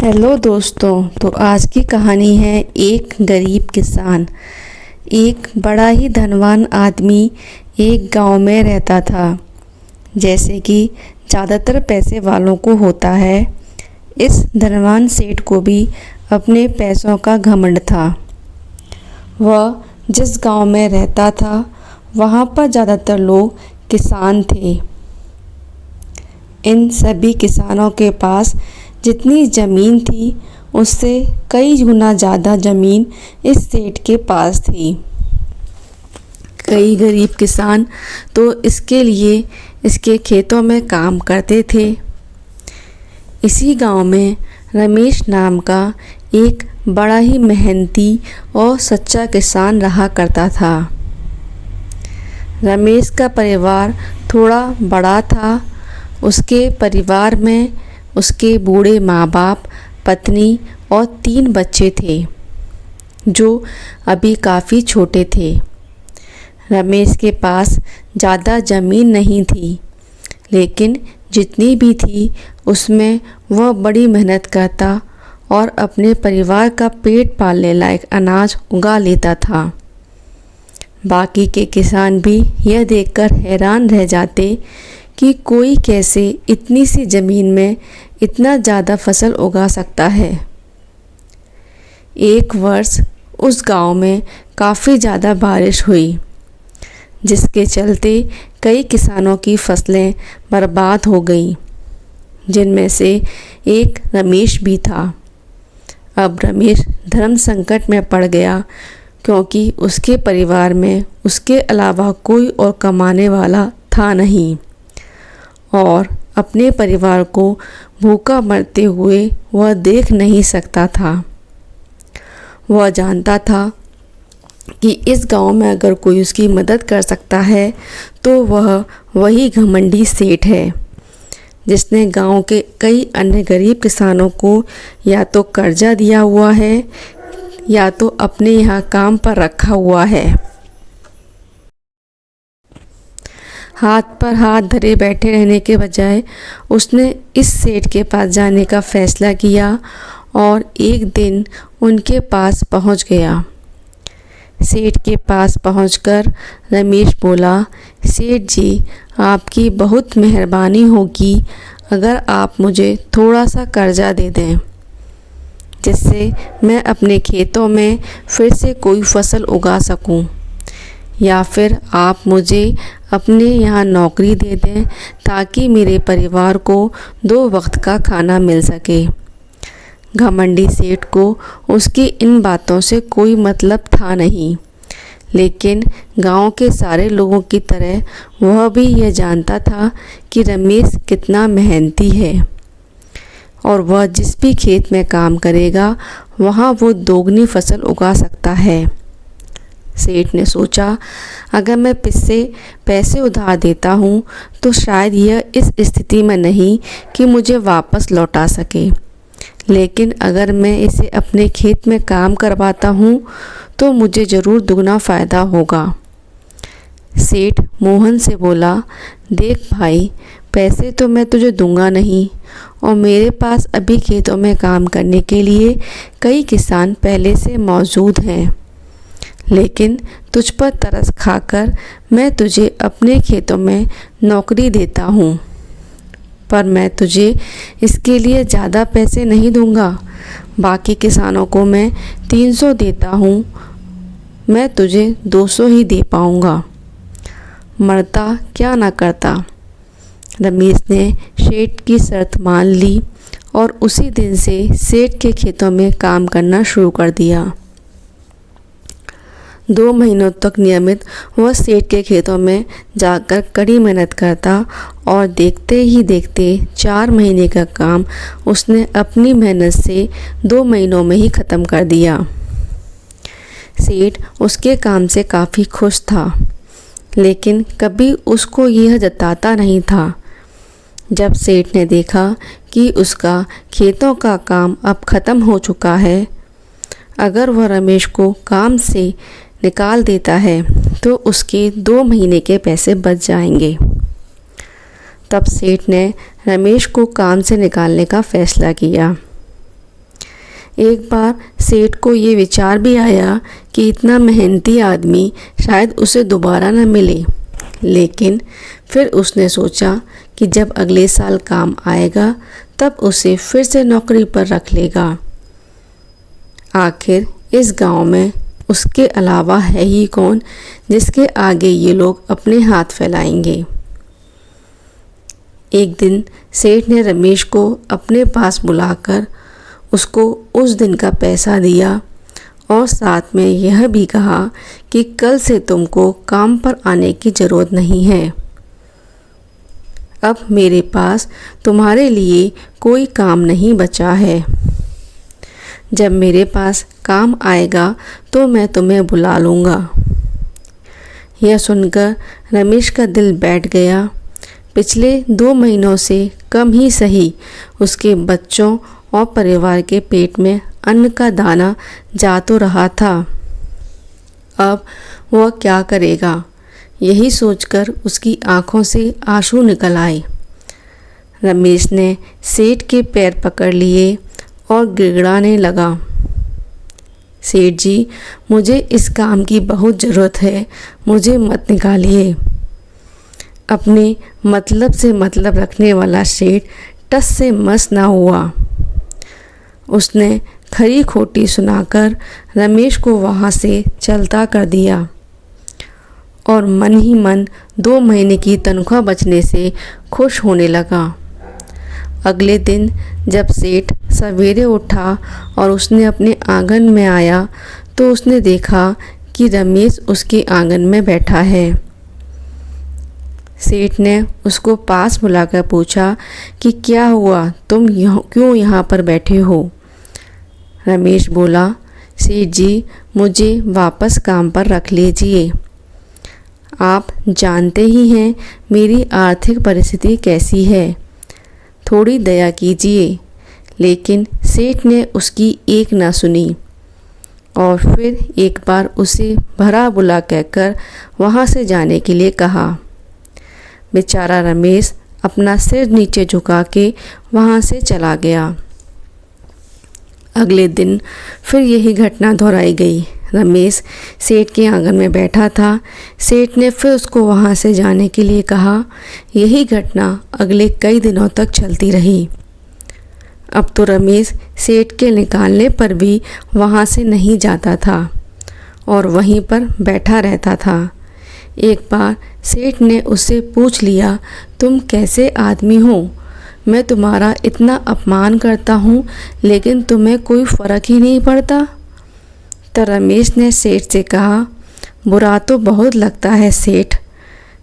Hello दोस्तों। तो आज की कहानी है एक गरीब किसान। एक बड़ा ही धनवान आदमी एक गांव में रहता था। जैसे कि ज़्यादातर पैसे वालों को होता है, इस धनवान सेठ को भी अपने पैसों का घमंड था। वह जिस गांव में रहता था वहां पर ज़्यादातर लोग किसान थे। इन सभी किसानों के पास जितनी ज़मीन थी उससे कई गुना ज़्यादा ज़मीन इस सेठ के पास थी। कई गरीब किसान तो इसके लिए इसके खेतों में काम करते थे। इसी गांव में रमेश नाम का एक बड़ा ही मेहनती और सच्चा किसान रहा करता था। रमेश का परिवार थोड़ा बड़ा था। उसके परिवार में उसके बूढ़े माँ बाप, पत्नी और 3 बच्चे थे जो अभी काफ़ी छोटे थे। रमेश के पास ज़्यादा ज़मीन नहीं थी, लेकिन जितनी भी थी उसमें वह बड़ी मेहनत करता और अपने परिवार का पेट पालने लायक अनाज उगा लेता था। बाकी के किसान भी यह देखकर हैरान रह जाते कि कोई कैसे इतनी सी ज़मीन में इतना ज़्यादा फसल उगा सकता है। एक वर्ष उस गांव में काफ़ी ज़्यादा बारिश हुई, जिसके चलते कई किसानों की फसलें बर्बाद हो गईं, जिनमें से एक रमेश भी था। अब रमेश धर्म संकट में पड़ गया, क्योंकि उसके परिवार में उसके अलावा कोई और कमाने वाला था नहीं और अपने परिवार को भूखा मरते हुए वह देख नहीं सकता था। वह जानता था कि इस गांव में अगर कोई उसकी मदद कर सकता है तो वह वही घमंडी सेठ है, जिसने गांव के कई अन्य गरीब किसानों को या तो कर्जा दिया हुआ है या तो अपने यहाँ काम पर रखा हुआ है। हाथ पर हाथ धरे बैठे रहने के बजाय उसने इस सेठ के पास जाने का फैसला किया और एक दिन उनके पास पहुंच गया। सेठ के पास पहुंचकर रमेश बोला, सेठ जी, आपकी बहुत मेहरबानी होगी अगर आप मुझे थोड़ा सा कर्जा दे दें, जिससे मैं अपने खेतों में फिर से कोई फसल उगा सकूं, या फिर आप मुझे अपने यहाँ नौकरी दे दें ताकि मेरे परिवार को 2 वक्त का खाना मिल सके। घमंडी सेठ को उसकी इन बातों से कोई मतलब था नहीं, लेकिन गांव के सारे लोगों की तरह वह भी यह जानता था कि रमेश कितना मेहनती है और वह जिस भी खेत में काम करेगा वहाँ वो दोगुनी फसल उगा सकता है। सेठ ने सोचा, अगर मैं इससे पैसे उधार देता हूँ तो शायद यह इस स्थिति में नहीं कि मुझे वापस लौटा सके, लेकिन अगर मैं इसे अपने खेत में काम करवाता हूँ तो मुझे ज़रूर दुगना फ़ायदा होगा। सेठ मोहन से बोला, देख भाई, पैसे तो मैं तुझे दूंगा नहीं और मेरे पास अभी खेतों में काम करने के लिए कई किसान पहले से मौजूद हैं, लेकिन तुझ पर तरस खाकर मैं तुझे अपने खेतों में नौकरी देता हूँ, पर मैं तुझे इसके लिए ज़्यादा पैसे नहीं दूंगा। बाकी किसानों को मैं 300 देता हूँ, मैं तुझे 200 ही दे पाऊँगा। मरता क्या ना करता। रमेश ने सेठ की शर्त मान ली और उसी दिन से सेठ के खेतों में काम करना शुरू कर दिया। 2 महीनों तक नियमित वह सेठ के खेतों में जाकर कड़ी मेहनत करता और देखते ही देखते 4 महीने का काम उसने अपनी मेहनत से 2 महीनों में ही ख़त्म कर दिया। सेठ उसके काम से काफ़ी खुश था, लेकिन कभी उसको यह जताता नहीं था। जब सेठ ने देखा कि उसका खेतों का काम अब ख़त्म हो चुका है, अगर वह रमेश को काम से निकाल देता है तो उसके 2 महीने के पैसे बच जाएंगे। तब सेठ ने रमेश को काम से निकालने का फैसला किया। एक बार सेठ को ये विचार भी आया कि इतना मेहनती आदमी शायद उसे दोबारा न मिले, लेकिन फिर उसने सोचा कि जब अगले साल काम आएगा तब उसे फिर से नौकरी पर रख लेगा। आखिर इस गांव में उसके अलावा है ही कौन जिसके आगे ये लोग अपने हाथ फैलाएंगे। एक दिन सेठ ने रमेश को अपने पास बुलाकर उसको उस दिन का पैसा दिया और साथ में यह भी कहा कि कल से तुमको काम पर आने की ज़रूरत नहीं है। अब मेरे पास तुम्हारे लिए कोई काम नहीं बचा है। जब मेरे पास काम आएगा तो मैं तुम्हें बुला लूँगा। यह सुनकर रमेश का दिल बैठ गया। पिछले 2 महीनों से कम ही सही उसके बच्चों और परिवार के पेट में अन्न का दाना जा तो रहा था। अब वह क्या करेगा, यही सोचकर उसकी आंखों से आंसू निकल आए। रमेश ने सेठ के पैर पकड़ लिए और गिड़गिड़ाने लगा, सेठ जी, मुझे इस काम की बहुत ज़रूरत है, मुझे मत निकालिए। अपने मतलब से मतलब रखने वाला सेठ टस से मस ना हुआ। उसने खरी खोटी सुनाकर रमेश को वहाँ से चलता कर दिया और मन ही मन 2 महीने की तनख्वाह बचने से खुश होने लगा। अगले दिन जब सेठ सवेरे उठा और उसने अपने आंगन में आया तो उसने देखा कि रमेश उसके आंगन में बैठा है। सेठ ने उसको पास बुलाकर पूछा कि क्या हुआ, तुम क्यों यहाँ पर बैठे हो। रमेश बोला, सेठ जी, मुझे वापस काम पर रख लीजिए। आप जानते ही हैं मेरी आर्थिक परिस्थिति कैसी है, थोड़ी दया कीजिए। लेकिन सेठ ने उसकी एक ना सुनी और फिर एक बार उसे भरा बुला कहकर वहाँ से जाने के लिए कहा। बेचारा रमेश अपना सिर नीचे झुका के वहाँ से चला गया। अगले दिन फिर यही घटना दोहराई गई। रमेश सेठ के आंगन में बैठा था। सेठ ने फिर उसको वहाँ से जाने के लिए कहा। यही घटना अगले कई दिनों तक चलती रही। अब तो रमेश सेठ के निकालने पर भी वहाँ से नहीं जाता था और वहीं पर बैठा रहता था। एक बार सेठ ने उससे पूछ लिया, तुम कैसे आदमी हो, मैं तुम्हारा इतना अपमान करता हूँ लेकिन तुम्हें कोई फ़र्क ही नहीं पड़ता। तो रमेश ने सेठ से कहा, बुरा तो बहुत लगता है सेठ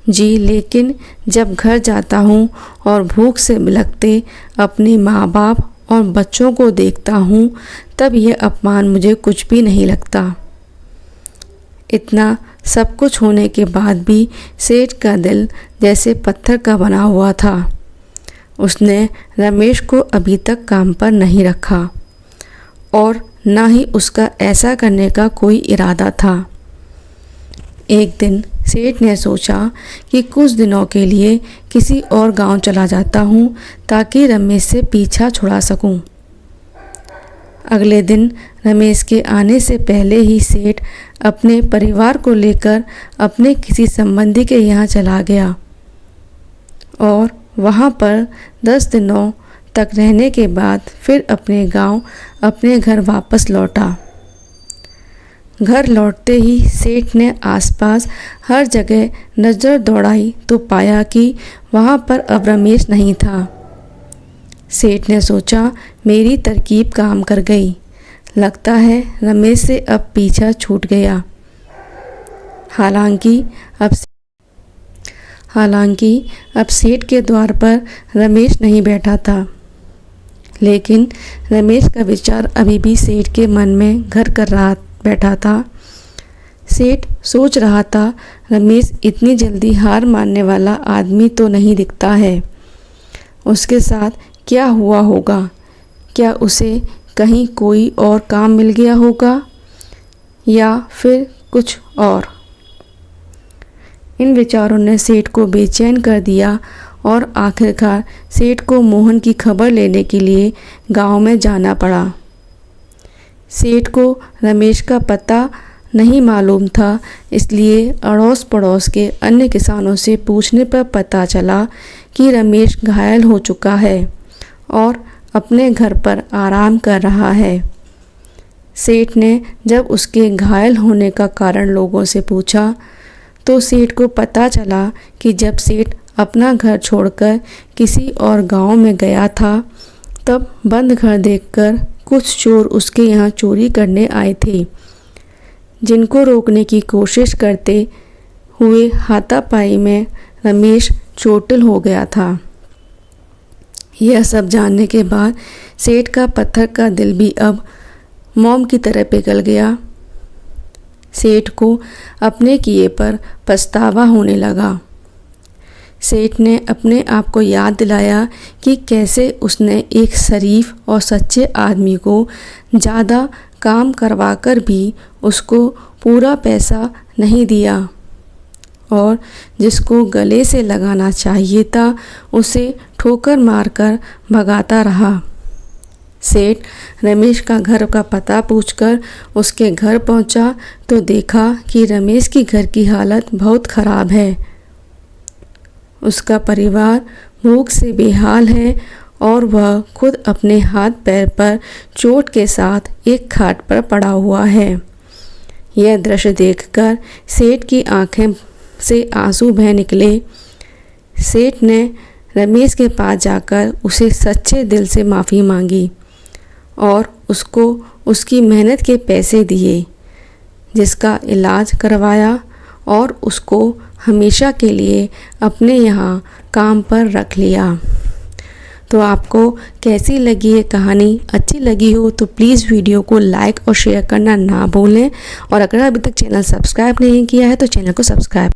जी, लेकिन जब घर जाता हूँ और भूख से बिलखते अपने माँ बाप और बच्चों को देखता हूँ तब यह अपमान मुझे कुछ भी नहीं लगता। इतना सब कुछ होने के बाद भी सेठ का दिल जैसे पत्थर का बना हुआ था। उसने रमेश को अभी तक काम पर नहीं रखा और ना ही उसका ऐसा करने का कोई इरादा था। एक दिन सेठ ने सोचा कि कुछ दिनों के लिए किसी और गांव चला जाता हूँ ताकि रमेश से पीछा छुड़ा सकूँ। अगले दिन रमेश के आने से पहले ही सेठ अपने परिवार को लेकर अपने किसी संबंधी के यहाँ चला गया और वहाँ पर 10 दिनों तक रहने के बाद फिर अपने गांव अपने घर वापस लौटा। घर लौटते ही सेठ ने आसपास हर जगह नज़र दौड़ाई तो पाया कि वहाँ पर अब रमेश नहीं था। सेठ ने सोचा, मेरी तरकीब काम कर गई, लगता है रमेश से अब पीछा छूट गया। हालांकि अब सेठ के द्वार पर रमेश नहीं बैठा था, लेकिन रमेश का विचार अभी भी सेठ के मन में घर कर बैठा था। सेठ सोच रहा था, रमेश इतनी जल्दी हार मानने वाला आदमी तो नहीं दिखता है। उसके साथ क्या हुआ होगा? क्या उसे कहीं कोई और काम मिल गया होगा या फिर कुछ और? इन विचारों ने सेठ को बेचैन कर दिया और आखिरकार सेठ को मोहन की खबर लेने के लिए गांव में जाना पड़ा। सेठ को रमेश का पता नहीं मालूम था, इसलिए अड़ोस पड़ोस के अन्य किसानों से पूछने पर पता चला कि रमेश घायल हो चुका है और अपने घर पर आराम कर रहा है। सेठ ने जब उसके घायल होने का कारण लोगों से पूछा तो सेठ को पता चला कि जब सेठ अपना घर छोड़कर किसी और गांव में गया था तब बंद घर देखकर कुछ चोर उसके यहाँ चोरी करने आए थे, जिनको रोकने की कोशिश करते हुए हाथापाई में रमेश चोटिल हो गया था। यह सब जानने के बाद सेठ का पत्थर का दिल भी अब मोम की तरह पिघल गया। सेठ को अपने किए पर पछतावा होने लगा। सेठ ने अपने आप को याद दिलाया कि कैसे उसने एक शरीफ और सच्चे आदमी को ज़्यादा काम करवाकर भी उसको पूरा पैसा नहीं दिया और जिसको गले से लगाना चाहिए था उसे ठोकर मारकर भगाता रहा। सेठ रमेश का घर का पता पूछकर उसके घर पहुंचा तो देखा कि रमेश की घर की हालत बहुत ख़राब है। उसका परिवार भूख से बेहाल है और वह खुद अपने हाथ पैर पर चोट के साथ एक खाट पर पड़ा हुआ है। यह दृश्य देखकर सेठ की आंखें से आंसू बह निकले। सेठ ने रमेश के पास जाकर उसे सच्चे दिल से माफ़ी मांगी और उसको उसकी मेहनत के पैसे दिए, जिसका इलाज करवाया और उसको हमेशा के लिए अपने यहाँ काम पर रख लिया। तो आपको कैसी लगी ये कहानी? अच्छी लगी हो तो प्लीज़ वीडियो को लाइक और शेयर करना ना भूलें और अगर अभी तक चैनल सब्सक्राइब नहीं किया है तो चैनल को सब्सक्राइब